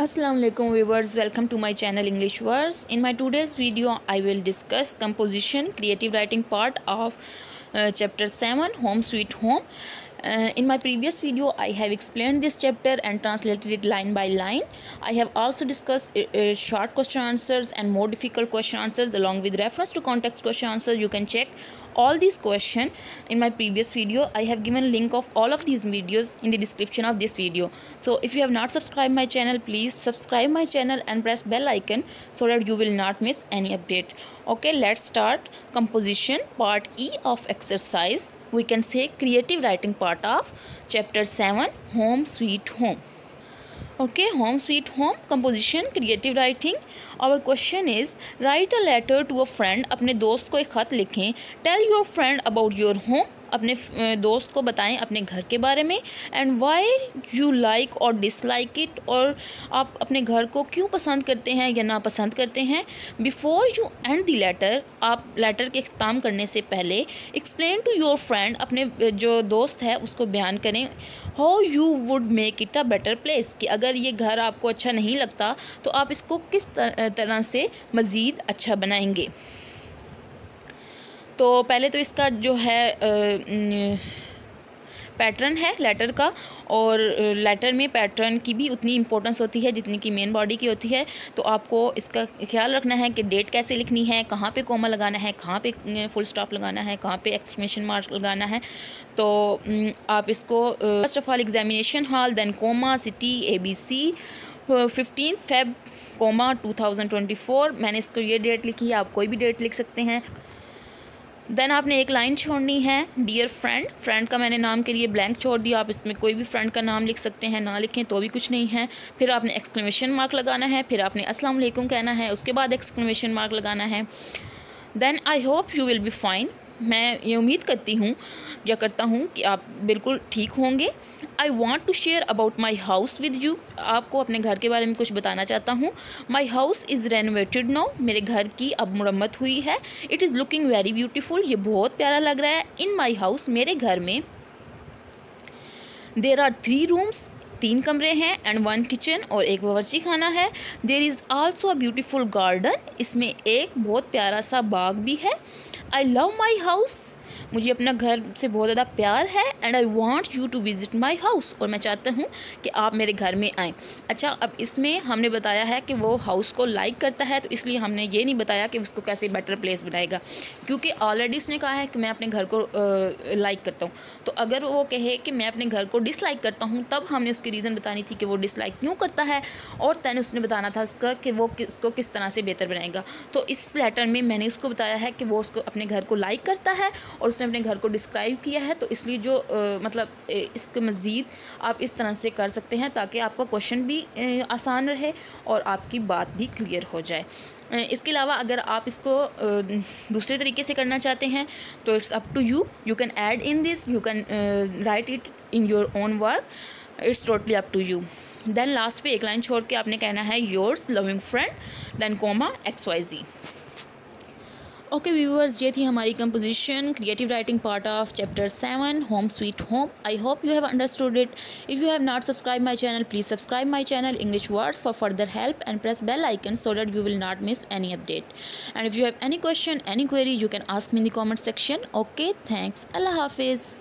Assalamu alaikum viewers, welcome to my channel English Words. In my today's video I will discuss composition creative writing part of chapter 7 Home Sweet Home. In my previous video I have explained this chapter and translated it line by line. I have also discussed short question answers and more difficult question answers along with reference to context question answers. You can check all these questions in my previous video. I have given link of all of these videos in the description of this video. So if you have not subscribed my channel, please subscribe my channel and press bell icon so that you will not miss any update. Okay, let's start composition part E of exercise. We can say creative writing part of chapter 7 Home Sweet Home. Okay, Home Sweet Home composition creative writing. Our question is write a letter to a friend. अपने दोस्त को एक खत लिखें. Tell your friend about your home. अपने दोस्त को बताएं अपने घर के बारे में. एंड वाई यू लाइक और डिसलाइक इट, और आप अपने घर को क्यों पसंद करते हैं या नापसंद करते हैं. Before you end the letter, आप लेटर के अख्ताम करने से पहले एक्सप्लेन टू योर फ्रेंड, अपने जो दोस्त है उसको बयान करें how you would make it a better place, कि अगर ये घर आपको अच्छा नहीं लगता तो आप इसको किस तरह से मज़ीद अच्छा बनाएंगे. तो पहले तो इसका जो है पैटर्न है लेटर का, और लेटर में पैटर्न की भी उतनी इम्पोर्टेंस होती है जितनी कि मेन बॉडी की होती है. तो आपको इसका ख्याल रखना है कि डेट कैसे लिखनी है, कहाँ पे कोमा लगाना है, कहाँ पे फुल स्टॉप लगाना है, कहाँ पे एक्सक्लेमेशन मार्क लगाना है. तो आप इसको first of all examination hall, then comma, city, ABC, 15 Feb, 2024. मैंने इसको ये डेट लिखी है, आप कोई भी डेट लिख सकते हैं. देन आपने एक लाइन छोड़नी है डियर फ्रेंड. फ्रेंड का मैंने नाम के लिए ब्लैंक छोड़ दिया, आप इसमें कोई भी फ्रेंड का नाम लिख सकते हैं, ना लिखें तो भी कुछ नहीं है. फिर आपने एक्सक्लेमेशन मार्क लगाना है, फिर आपने अस्सलाम वालेकुम कहना है, उसके बाद एक्सक्लेमेशन मार्क लगाना है. Then I hope you will be fine. मैं ये उम्मीद करती हूँ या करता हूँ कि आप बिल्कुल ठीक होंगे. I want to share about my house with you. आपको अपने घर के बारे में कुछ बताना चाहता हूँ. My house is renovated now. मेरे घर की अब मुरम्मत हुई है. It is looking very beautiful. ये बहुत प्यारा लग रहा है. इन माई हाउस, मेरे घर में, देर आर 3 रूम्स, 3 कमरे हैं, एंड 1 किचन, और एक बावर्ची खाना है. There is also a beautiful garden. इसमें एक बहुत प्यारा सा बाग भी है. I love my house. मुझे अपना घर से बहुत ज़्यादा प्यार है. And I want you to visit my house. और मैं चाहता हूँ कि आप मेरे घर में आएँ. अच्छा, अब इसमें हमने बताया है कि वो हाउस को लाइक करता है, तो इसलिए हमने ये नहीं बताया कि उसको कैसे बेटर प्लेस बनाएगा, क्योंकि ऑलरेडी उसने कहा है कि मैं अपने घर को लाइक करता हूँ. तो अगर वो कहे कि मैं अपने घर को डिसलाइक करता हूँ, तब हमने उसकी रीज़न बतानी थी कि वो डिसलाइक क्यों करता है, और तैने उसने बताना था उसका कि वो इसको किस तरह से बेहतर बनाएगा. तो इस लेटर में मैंने उसको बताया है कि वो उसको अपने घर को लाइक करता है और उसने अपने घर को डिस्क्राइब किया है. तो इसलिए जो इसके मज़ीद आप इस तरह से कर सकते हैं ताकि आपका क्वेश्चन भी आसान रहे और आपकी बात भी क्लियर हो जाए. इसके अलावा अगर आप इसको दूसरे तरीके से करना चाहते हैं तो it's up to you. You can add in this, you can write it in your own work. It's totally up to you. Then last पे एक लाइन छोड़ के आपने कहना है yours loving friend, then comma XYZ. Okay viewers, ये थी हमारी composition creative writing part of chapter 7 home sweet home. I hope you have understood it. If you have not subscribe my channel, please subscribe my channel English Words for further help, and press bell icon so that you will not miss any update. And if you have any question, any query, you can ask me in the comment section. Okay, thanks. Allah Hafiz.